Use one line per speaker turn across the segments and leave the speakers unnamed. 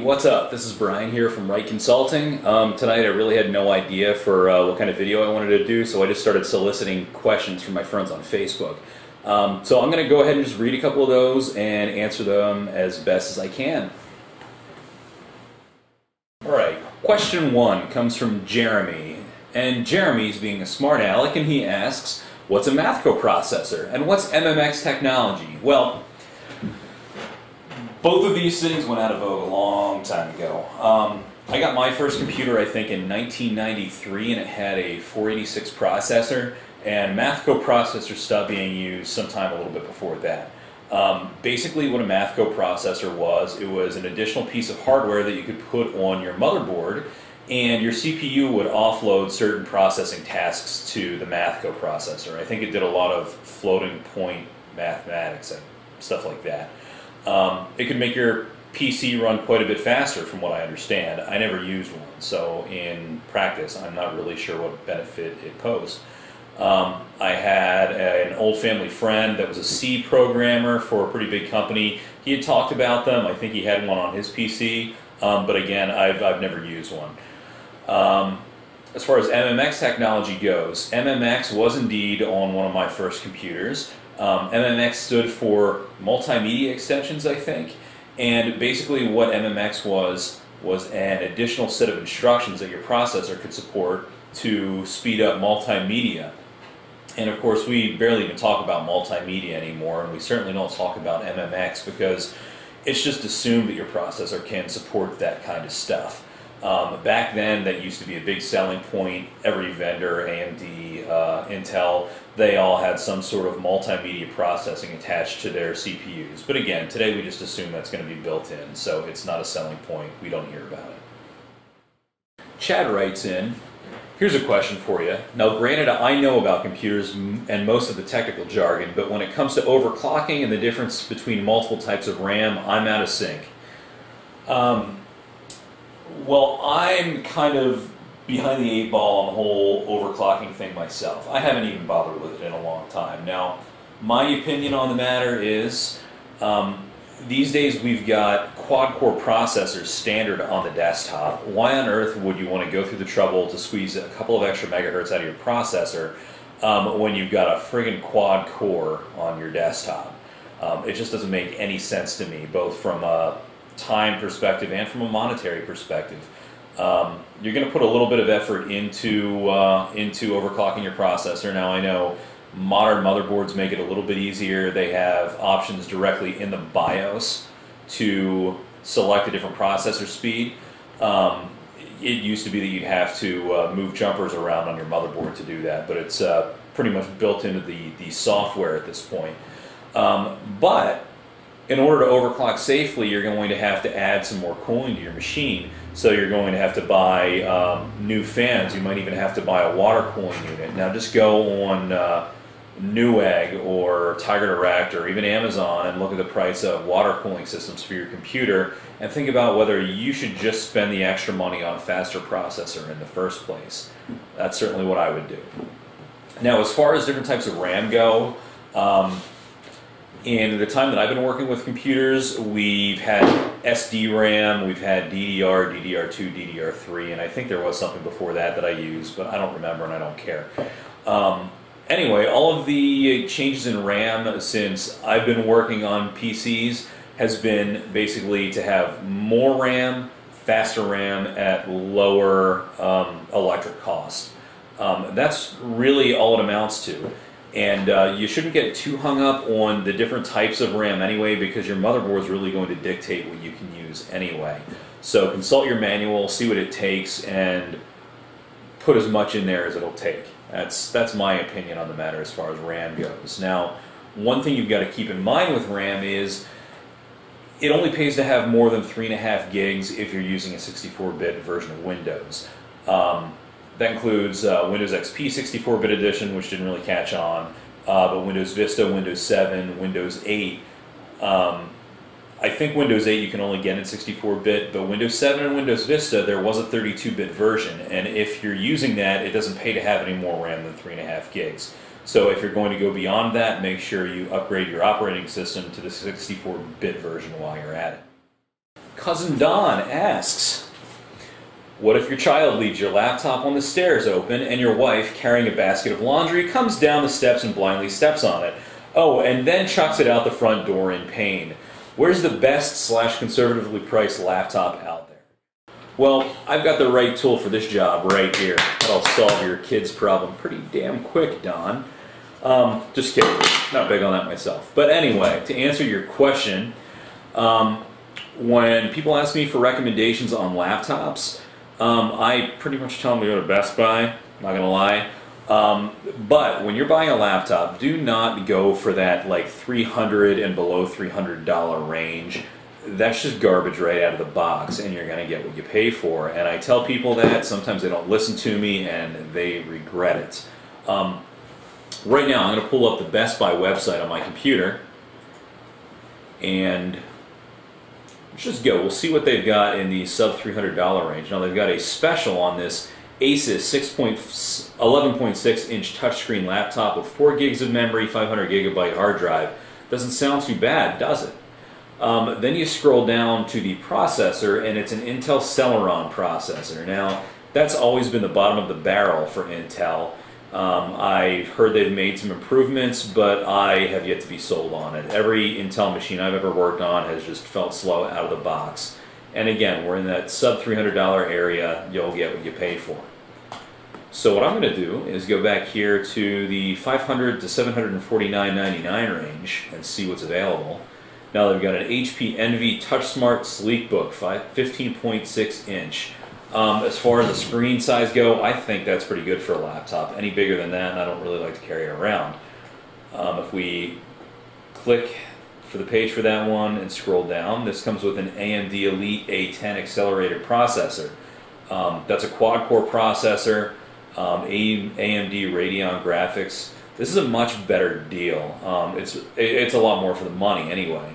what's up? This is Brian here from Reich Consulting. Tonight I really had no idea for what kind of video I wanted to do, so I just started soliciting questions from my friends on Facebook. So I'm going to go ahead and just read a couple of those and answer them as best as I can. Alright, question 1 comes from Jeremy. And Jeremy's being a smart aleck, and he asks, what's a math coprocessor? And what's MMX Technology? Well, both of these things went out of vogue a long time ago. I got my first computer, I think, in 1993, and it had a 486 processor, and math coprocessor stopped being used sometime a little bit before that. Basically what a math coprocessor was, it was an additional piece of hardware that you could put on your motherboard, and your CPU would offload certain processing tasks to the math coprocessor. I think it did a lot of floating point mathematics and stuff like that. It could make your PC run quite a bit faster from what I understand. I never used one, so in practice I'm not really sure what benefit it posed. I had an old family friend that was a C programmer for a pretty big company. He had talked about them. I think he had one on his PC, but again, I've never used one. As far as MMX technology goes, MMX was indeed on one of my first computers. MMX stood for multimedia extensions, I think, and basically what MMX was an additional set of instructions that your processor could support to speed up multimedia. And of course we barely even talk about multimedia anymore, and we certainly don't talk about MMX because it's just assumed that your processor can support that kind of stuff. Back then, that used to be a big selling point. Every vendor, AMD, Intel, they all had some sort of multimedia processing attached to their CPUs. But again, today we just assume that's going to be built in, so it's not a selling point. We don't hear about it. Chad writes in, here's a question for you. Now granted, I know about computers and most of the technical jargon, but when it comes to overclocking and the difference between multiple types of RAM, I'm out of sync. Well, I'm kind of behind the 8 ball on the whole overclocking thing myself. I haven't even bothered with it in a long time. Now, my opinion on the matter is, these days we've got quad-core processors standard on the desktop. Why on earth would you want to go through the trouble to squeeze a couple of extra megahertz out of your processor when you've got a friggin' quad-core on your desktop? It just doesn't make any sense to me, both from a time perspective and from a monetary perspective. You're going to put a little bit of effort into overclocking your processor. Now I know modern motherboards make it a little bit easier. They have options directly in the BIOS to select a different processor speed. It used to be that you'd have to move jumpers around on your motherboard to do that, but it's pretty much built into the software at this point. But in order to overclock safely, you're going to have to add some more cooling to your machine. So you're going to have to buy new fans. You might even have to buy a water cooling unit. Now just go on Newegg or Tiger Direct or even Amazon and look at the price of water cooling systems for your computer and think about whether you should just spend the extra money on a faster processor in the first place. That's certainly what I would do. Now as far as different types of RAM go, in the time that I've been working with computers, we've had SD-RAM, we've had DDR, DDR2, DDR3, and I think there was something before that I used, but I don't remember and I don't care. Anyway, all of the changes in RAM since I've been working on PCs has been basically to have more RAM, faster RAM at lower electric cost. That's really all it amounts to. And you shouldn't get too hung up on the different types of RAM anyway, because your motherboard is really going to dictate what you can use anyway. So consult your manual, see what it takes, and put as much in there as it'll take. That's my opinion on the matter as far as RAM goes. Now, one thing you've got to keep in mind with RAM is it only pays to have more than 3.5 gigs if you're using a 64-bit version of Windows. That includes Windows XP 64-bit edition, which didn't really catch on, but Windows Vista, Windows 7, Windows 8. I think Windows 8 you can only get in 64-bit, but Windows 7 and Windows Vista, there was a 32-bit version, and if you're using that, it doesn't pay to have any more RAM than 3.5 gigs. So if you're going to go beyond that, make sure you upgrade your operating system to the 64-bit version while you're at it. Cousin Don asks, what if your child leaves your laptop on the stairs open and your wife, carrying a basket of laundry, comes down the steps and blindly steps on it? Oh, and then chucks it out the front door in pain. Where's the best / conservatively priced laptop out there? Well, I've got the right tool for this job right here. That'll solve your kid's problem pretty damn quick, Don. Just kidding. Not big on that myself. But anyway, to answer your question, when people ask me for recommendations on laptops, I pretty much tell them to go to Best Buy, not gonna lie. But when you're buying a laptop, do not go for that like $300 and below $300 range. That's just garbage right out of the box, and you're gonna get what you pay for. And I tell people that, sometimes they don't listen to me and they regret it. Right now, I'm gonna pull up the Best Buy website on my computer, and let's just go. We'll see what they've got in the sub $300 range. Now they've got a special on this Asus 11.6 inch touchscreen laptop with 4 gigs of memory, 500 gigabyte hard drive. Doesn't sound too bad, does it? Then you scroll down to the processor, and it's an Intel Celeron processor. Now, that's always been the bottom of the barrel for Intel. I've heard they've made some improvements, but I have yet to be sold on it. Every Intel machine I've ever worked on has just felt slow out of the box. And again, we're in that sub $300 area. You'll get what you pay for. So what I'm going to do is go back here to the $500 to $749.99 range and see what's available. Now they've got an HP Envy TouchSmart Sleekbook 15.6 inch. As far as the screen size go, I think that's pretty good for a laptop. Any bigger than that, and I don't really like to carry it around. If we click for the page for that one and scroll down, this comes with an AMD Elite A10 accelerated processor. That's a quad-core processor, AMD Radeon graphics. This is a much better deal. It's a lot more for the money anyway.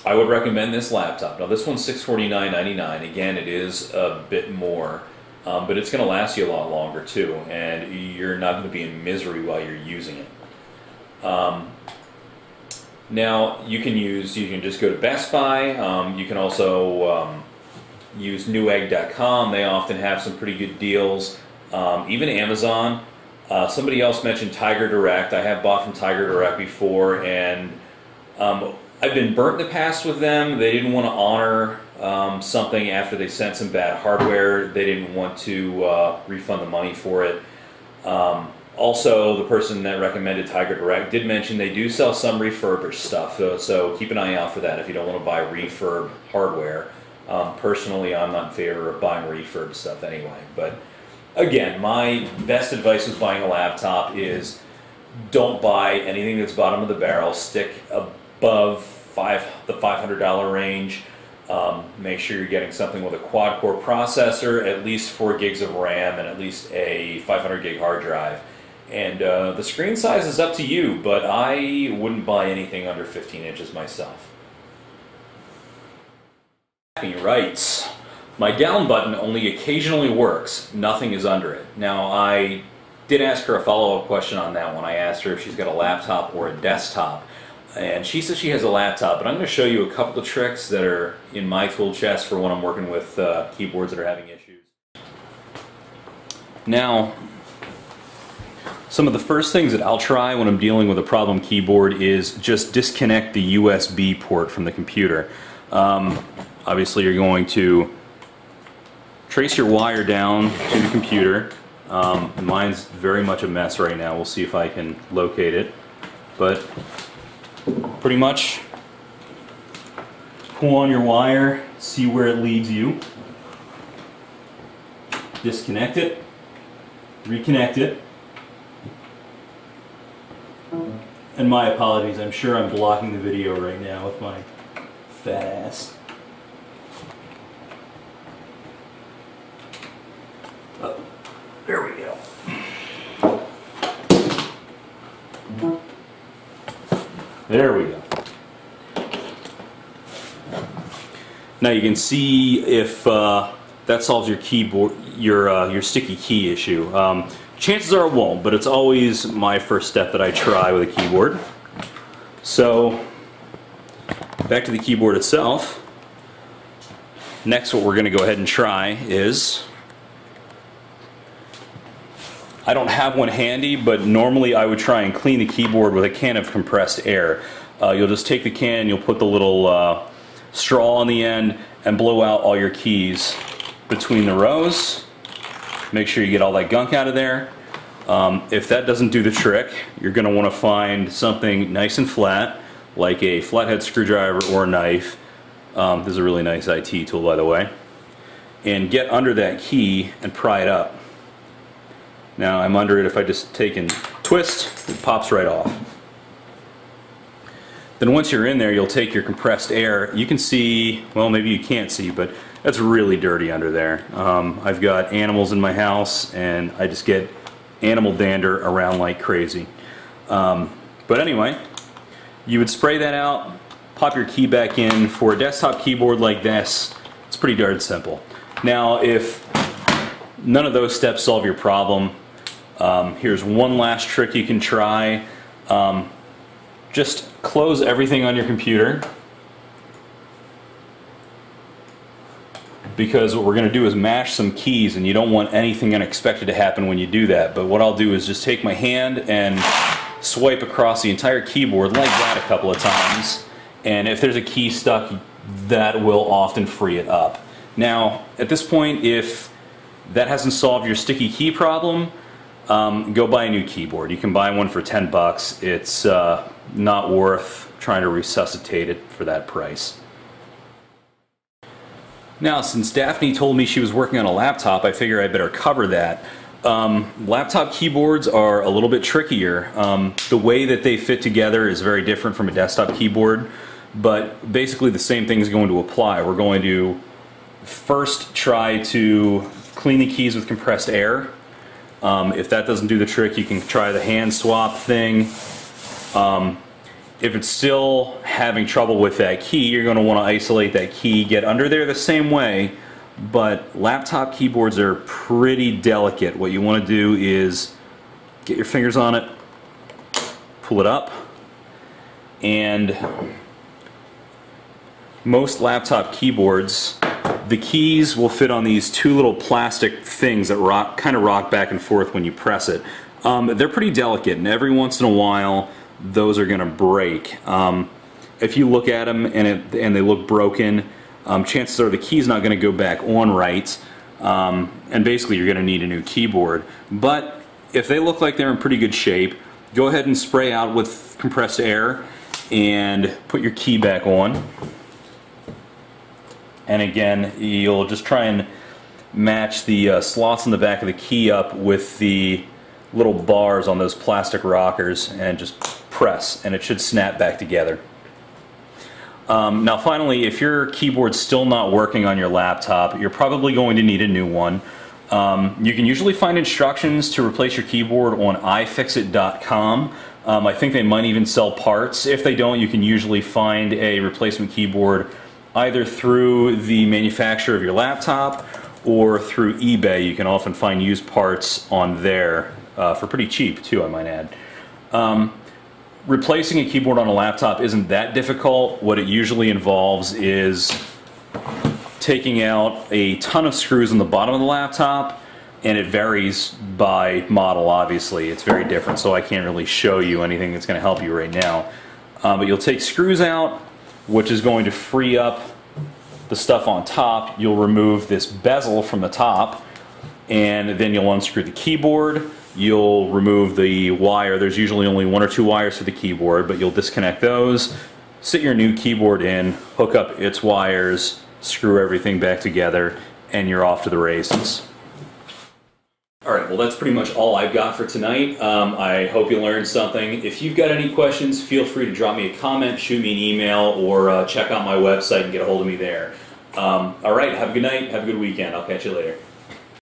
I would recommend this laptop. Now this one's $649.99. Again, it is a bit more, but it's going to last you a lot longer too, and you're not going to be in misery while you're using it. Now you can just go to Best Buy. You can also use Newegg.com. They often have some pretty good deals. Even Amazon. Somebody else mentioned Tiger Direct. I have bought from Tiger Direct before, and I've been burnt in the past with them. They didn't want to honor something after they sent some bad hardware. They didn't want to refund the money for it. Also, the person that recommended Tiger Direct did mention they do sell some refurbished stuff, so keep an eye out for that if you don't want to buy refurb hardware. Personally, I'm not in favor of buying refurb stuff anyway. But again, my best advice with buying a laptop is don't buy anything that's bottom of the barrel. Stick above the $500 range. Make sure you're getting something with a quad-core processor, at least 4 gigs of RAM, and at least a 500 gig hard drive. And the screen size is up to you, but I wouldn't buy anything under 15 inches myself. Daphne writes, my down button only occasionally works. Nothing is under it. Now, I did ask her a follow-up question on that one. I asked her if she's got a laptop or a desktop. And she says she has a laptop, but I'm going to show you a couple of tricks that are in my tool chest for when I'm working with keyboards that are having issues. Now, some of the first things that I'll try when I'm dealing with a problem keyboard is just disconnect the USB port from the computer. Obviously, you're going to trace your wire down to the computer. Mine's very much a mess right now. We'll see if I can locate it. But pretty much pull on your wire, see where it leads you. Disconnect it, reconnect it. And my apologies, I'm sure I'm blocking the video right now with my fat ass. Oh, there we go. There we go. Now you can see if that solves your keyboard, your sticky key issue. Chances are it won't, but it's always my first step that I try with a keyboard. So back to the keyboard itself. Next, what we're going to go ahead and try is, I don't have one handy, but normally I would try and clean the keyboard with a can of compressed air. You'll just take the can, you'll put the little straw on the end and blow out all your keys between the rows. Make sure you get all that gunk out of there. If that doesn't do the trick, you're going to want to find something nice and flat, like a flathead screwdriver or a knife. This is a really nice IT tool, by the way. And get under that key and pry it up. Now I'm under it. If I just take and twist, it pops right off. Then once you're in there, you'll take your compressed air. You can see, well, maybe you can't see, but that's really dirty under there. I've got animals in my house, and I just get animal dander around like crazy. But anyway, you would spray that out, pop your key back in. For a desktop keyboard like this, it's pretty darn simple. Now, if none of those steps solve your problem, here's one last trick you can try. Just close everything on your computer, because what we're going to do is mash some keys, and you don't want anything unexpected to happen when you do that. But what I'll do is just take my hand and swipe across the entire keyboard like that a couple of times, and if there's a key stuck, that will often free it up. Now, at this point, if that hasn't solved your sticky key problem, go buy a new keyboard. You can buy one for 10 bucks. It's not worth trying to resuscitate it for that price. Now, since Daphne told me she was working on a laptop, I figure I better cover that. Laptop keyboards are a little bit trickier. The way that they fit together is very different from a desktop keyboard, but basically the same thing is going to apply. We're going to first try to clean the keys with compressed air. If that doesn't do the trick, you can try the hand swap thing. If it's still having trouble with that key, you're going to want to isolate that key, get under there the same way, but laptop keyboards are pretty delicate. What you want to do is get your fingers on it, pull it up, and most laptop keyboards, the keys will fit on these two little plastic things that kind of rock back and forth when you press it. They're pretty delicate, and every once in a while those are going to break. If you look at them and they look broken, chances are the key's not going to go back on right, and basically you're going to need a new keyboard. But if they look like they're in pretty good shape, go ahead and spray out with compressed air and put your key back on. And again, you'll just try and match the slots in the back of the key up with the little bars on those plastic rockers, and just press, and it should snap back together. Now finally, if your keyboard's still not working on your laptop, you're probably going to need a new one. You can usually find instructions to replace your keyboard on iFixit.com. I think they might even sell parts. If they don't, you can usually find a replacement keyboard either through the manufacturer of your laptop or through eBay. You can often find used parts on there for pretty cheap too, I might add. Replacing a keyboard on a laptop isn't that difficult. What it usually involves is taking out a ton of screws on the bottom of the laptop, and it varies by model, obviously. It's very different, so I can't really show you anything that's going to help you right now. But you'll take screws out, which is going to free up the stuff on top. You'll remove this bezel from the top, and then you'll unscrew the keyboard. You'll remove the wire. There's usually only one or two wires for the keyboard, but you'll disconnect those, sit your new keyboard in, hook up its wires, screw everything back together, and you're off to the races. Alright, well that's pretty much all I've got for tonight. I hope you learned something. If you've got any questions, feel free to drop me a comment, shoot me an email, or check out my website and get a hold of me there. Alright, have a good night, have a good weekend. I'll catch you later.